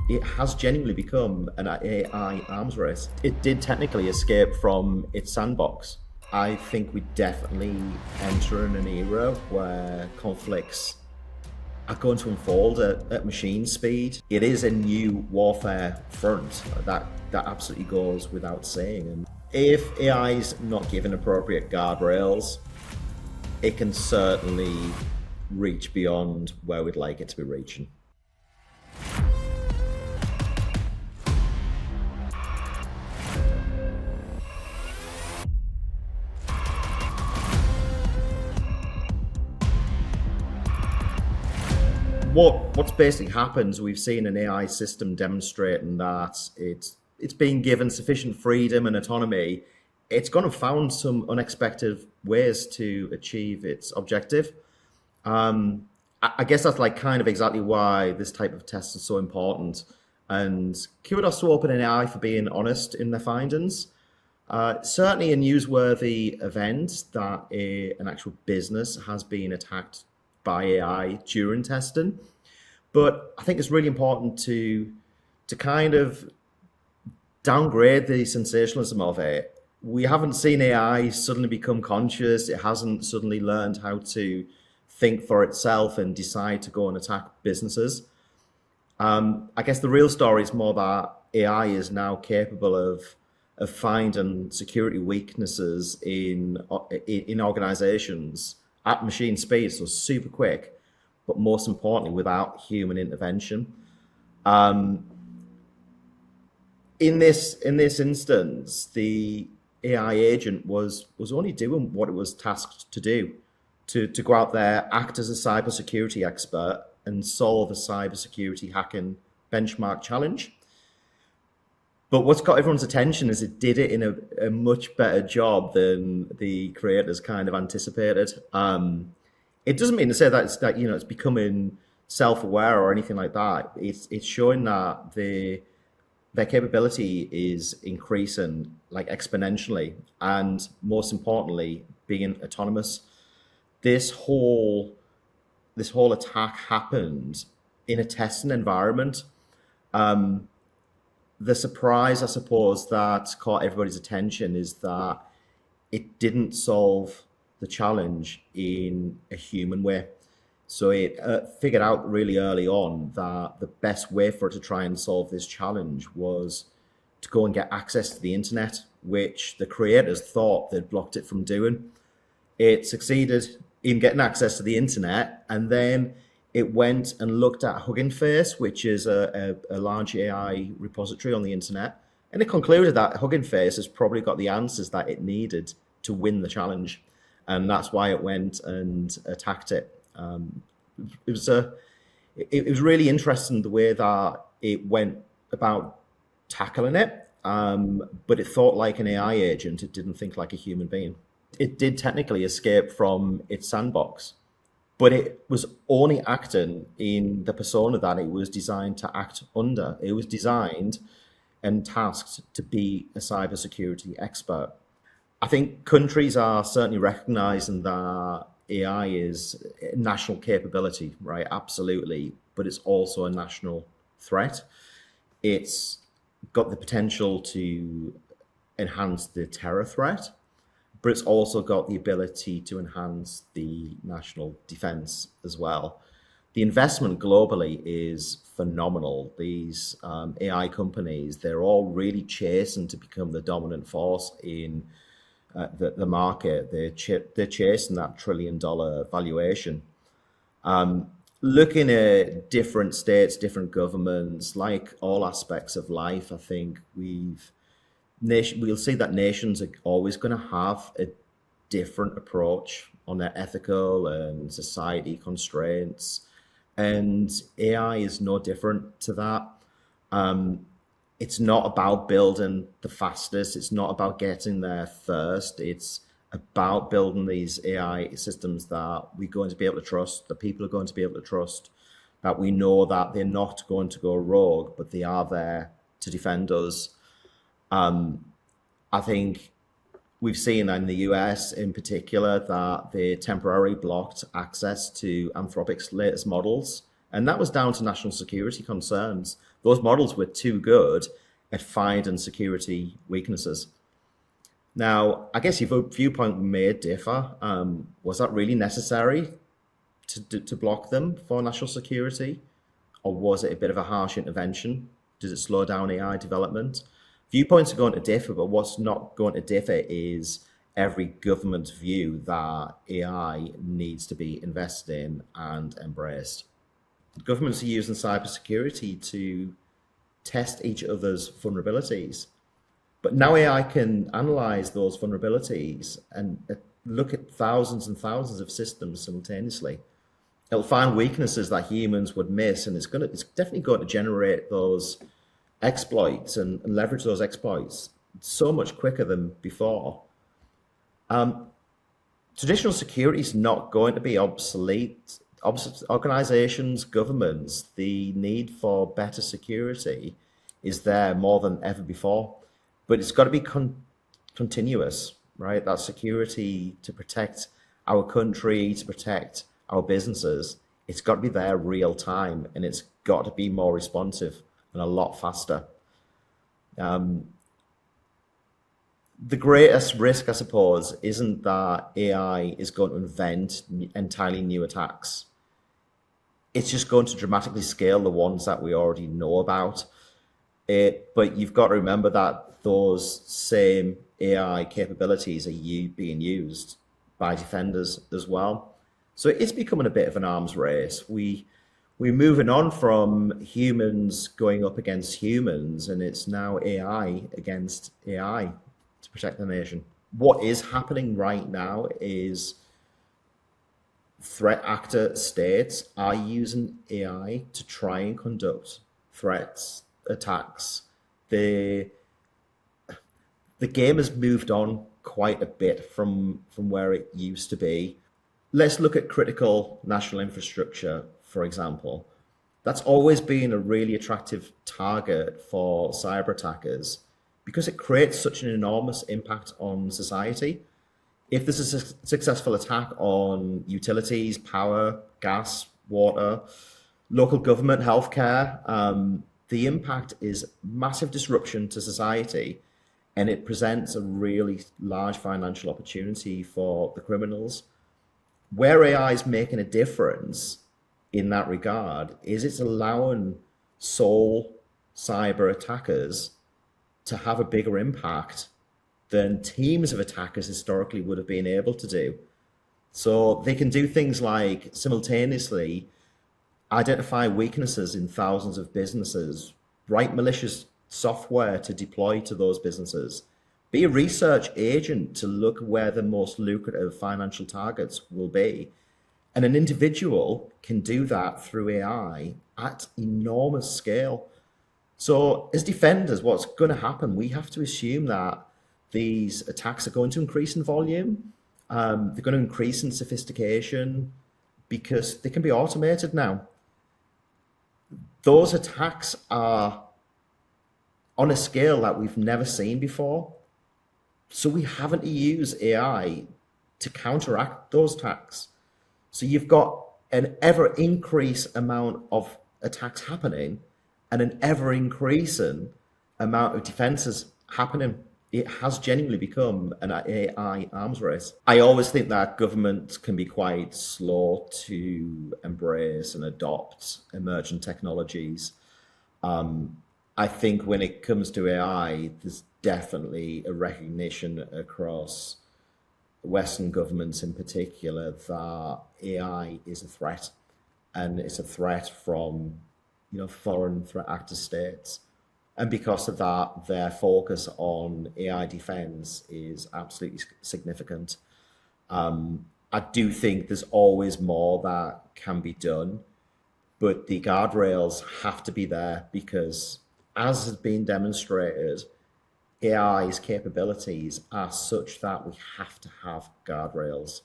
It has genuinely become an AI arms race. It did technically escape from its sandbox. I think we definitely enter in an era where conflicts are going to unfold at machine speed. It is a new warfare front. That absolutely goes without saying. And if AI is not given appropriate guardrails, it can certainly reach beyond where we'd like it to be reaching. What's basically happened is we've seen an AI system demonstrating that it's being given sufficient freedom and autonomy. It's gone and found some unexpected ways to achieve its objective. I guess that's like kind of exactly why this type of test is so important. And kudos to OpenAI for being honest in their findings. Certainly a newsworthy event that an actual business has been attacked by AI during testing. But I think it's really important to kind of downgrade the sensationalism of it. We haven't seen AI suddenly become conscious. It hasn't suddenly learned how to think for itself and decide to go and attack businesses. I guess the real story is more that AI is now capable of finding security weaknesses in organizations at machine speed, so super quick, but most importantly, without human intervention. In this instance, the AI agent was only doing what it was tasked to do, to go out there, act as a cybersecurity expert, and solve a cybersecurity hacking benchmark challenge. But what's got everyone's attention is it did it in a much better job than the creators kind of anticipated. It doesn't mean to say that it's becoming self-aware or anything like that. It's showing that their capability is increasing like exponentially, and most importantly, being autonomous. This whole attack happened in a testing environment. The surprise, I suppose, that caught everybody's attention is that it didn't solve the challenge in a human way. So it figured out really early on that the best way for it to try and solve this challenge was to go and get access to the internet, which the creators thought they'd blocked it from doing. It succeeded in getting access to the internet, and then it went and looked at Hugging Face, which is a large AI repository on the internet, and it concluded that Hugging Face has probably got the answers that it needed to win the challenge, and that's why it went and attacked it. It was really interesting the way that it went about tackling it, but it thought like an AI agent. It didn't think like a human being. It did technically escape from its sandbox, but it was only acting in the persona that it was designed to act under. It was designed and tasked to be a cybersecurity expert. I think countries are certainly recognizing that AI is a national capability, right? Absolutely. But it's also a national threat. It's got the potential to enhance the terror threat, but it's also got the ability to enhance the national defense as well. The investment globally is phenomenal. These AI companies, they're all really chasing to become the dominant force in the market. They're chasing that $1 trillion valuation. Looking at different states, different governments, like all aspects of life, I think we'll see that nations are always going to have a different approach on their ethical and society constraints, and AI is no different to that. It's not about building the fastest. It's not about getting there first. It's about building these AI systems that we're going to be able to trust, that people are going to be able to trust, that we know that they're not going to go rogue, but they are there to defend us. I think we've seen in the US in particular that they temporarily blocked access to Anthropic's latest models. And that was down to national security concerns. those models were too good at finding security weaknesses. Now, I guess your viewpoint may differ. Was that really necessary to block them for national security? Or was it a bit of a harsh intervention? Does it slow down AI development? Viewpoints are going to differ, but what's not going to differ is every government's view that AI needs to be invested in and embraced. Governments are using cybersecurity to test each other's vulnerabilities. But now AI can analyze those vulnerabilities and look at thousands and thousands of systems simultaneously. It'll find weaknesses that humans would miss, and it's definitely going to generate those exploits and leverage those exploits so much quicker than before. Traditional security is not going to be obsolete. Organizations, governments, the need for better security is there more than ever before, but it's got to be continuous, right? That security to protect our country, to protect our businesses, it's got to be there real time, and it's got to be more responsive and a lot faster. The greatest risk, I suppose, isn't that AI is going to invent entirely new attacks. It's just going to dramatically scale the ones that we already know about. But you've got to remember that those same AI capabilities are being used by defenders as well. So it's becoming a bit of an arms race. We're moving on from humans going up against humans, and it's now AI against AI to protect the nation. What is happening right now is threat actor states are using AI to try and conduct threats, attacks. The game has moved on quite a bit from where it used to be. Let's look at critical national infrastructure, for example. That's always been a really attractive target for cyber attackers because it creates such an enormous impact on society. If there's a successful attack on utilities, power, gas, water, local government, healthcare, the impact is massive disruption to society, and it presents a really large financial opportunity for the criminals. Where AI is making a difference in that regard is it's allowing sole cyber attackers to have a bigger impact than teams of attackers historically would have been able to do. So they can do things like simultaneously identify weaknesses in thousands of businesses, write malicious software to deploy to those businesses, be a research agent to look where the most lucrative financial targets will be. And an individual can do that through AI at enormous scale. So as defenders, what's going to happen? We have to assume that these attacks are going to increase in volume. They're going to increase in sophistication because they can be automated now. Those attacks are on a scale that we've never seen before. So we haven't to use AI to counteract those attacks. So you've got an ever increasing amount of attacks happening and an ever increasing amount of defenses happening. It has genuinely become an AI arms race. I always think that governments can be quite slow to embrace and adopt emergent technologies. I think when it comes to AI, there's definitely a recognition across Western governments in particular that AI is a threat, and it's a threat from foreign threat actor states. And because of that, their focus on AI defense is absolutely significant. I do think there's always more that can be done, but the guardrails have to be there because, as has been demonstrated, AI's capabilities are such that we have to have guardrails.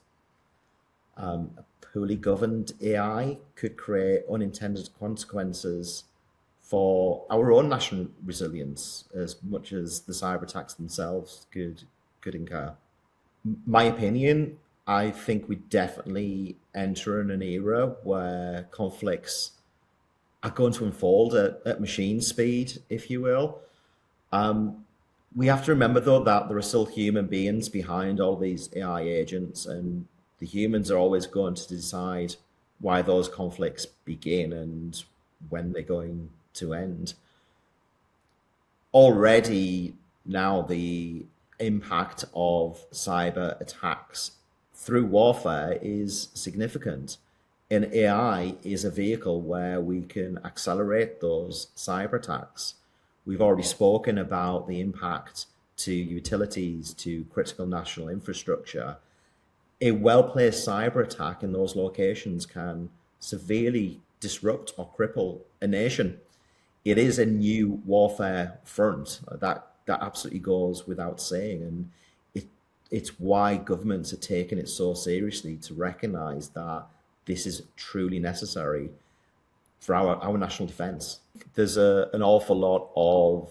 A poorly governed AI could create unintended consequences for our own national resilience as much as the cyber attacks themselves could incur. My opinion, I think we definitely enter in an era where conflicts are going to unfold at machine speed, if you will. We have to remember, though, that there are still human beings behind all these AI agents, and the humans are always going to decide why those conflicts begin and when they're going to end. Already now, the impact of cyber attacks through warfare is significant. And AI is a vehicle where we can accelerate those cyber attacks. We've already spoken about the impact to utilities, to critical national infrastructure. A well-placed cyber attack in those locations can severely disrupt or cripple a nation. It is a new warfare front. That absolutely goes without saying, and it it's why governments are taking it so seriously to recognise that this is truly necessary for our national defence. There's an awful lot of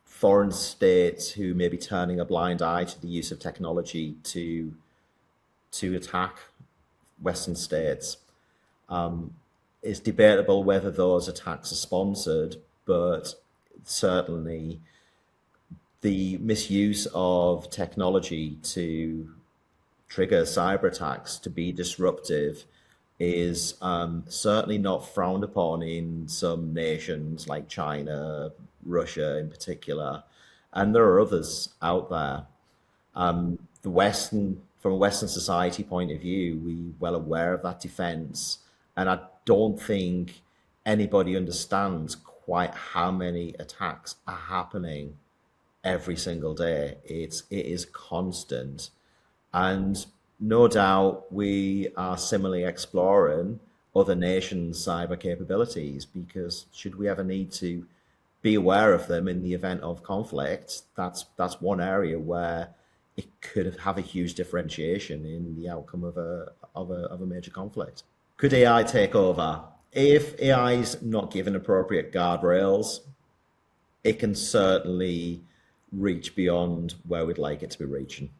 foreign states who may be turning a blind eye to the use of technology to attack Western states. It's debatable whether those attacks are sponsored, but certainly the misuse of technology to trigger cyber attacks to be disruptive is certainly not frowned upon in some nations like China, Russia in particular, and there are others out there. From a Western society point of view, we're well aware of that defense, and I don't think anybody understands quite how many attacks are happening every single day. It is constant, and no doubt we are similarly exploring other nations' cyber capabilities, because should we ever need to be aware of them in the event of conflict, that's one area where it could have a huge differentiation in the outcome of a major conflict. Could AI take over? If AI is not given appropriate guardrails, it can certainly reach beyond where we'd like it to be reaching.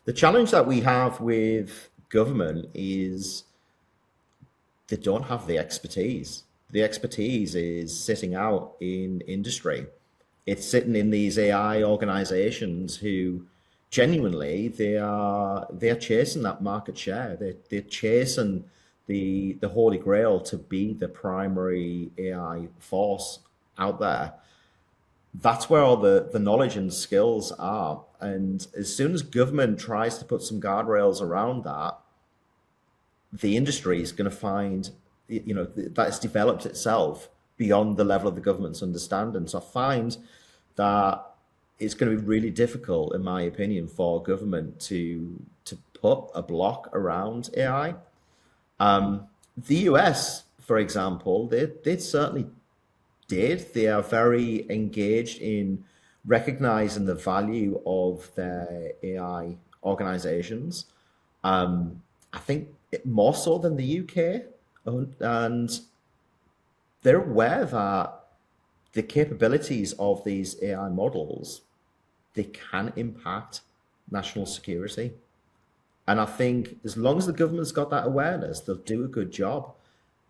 The challenge that we have with government is they don't have the expertise. The expertise is sitting out in industry. It's sitting in these AI organizations who genuinely they're chasing that market share. They're chasing the holy grail to be the primary AI force out there. That's where all the knowledge and skills are. And as soon as government tries to put some guardrails around that, the industry is going to find, that it's developed itself beyond the level of the government's understanding. So I find that it's going to be really difficult, in my opinion, for government to put a block around AI. The US, for example, they certainly did. They are very engaged in recognizing the value of their AI organizations. I think more so than the UK, and they're aware that the capabilities of these AI models, they can impact national security. And I think as long as the government's got that awareness, they'll do a good job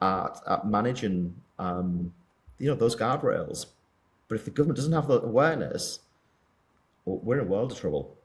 at managing, those guardrails. But if the government doesn't have that awareness, we're in a world of trouble.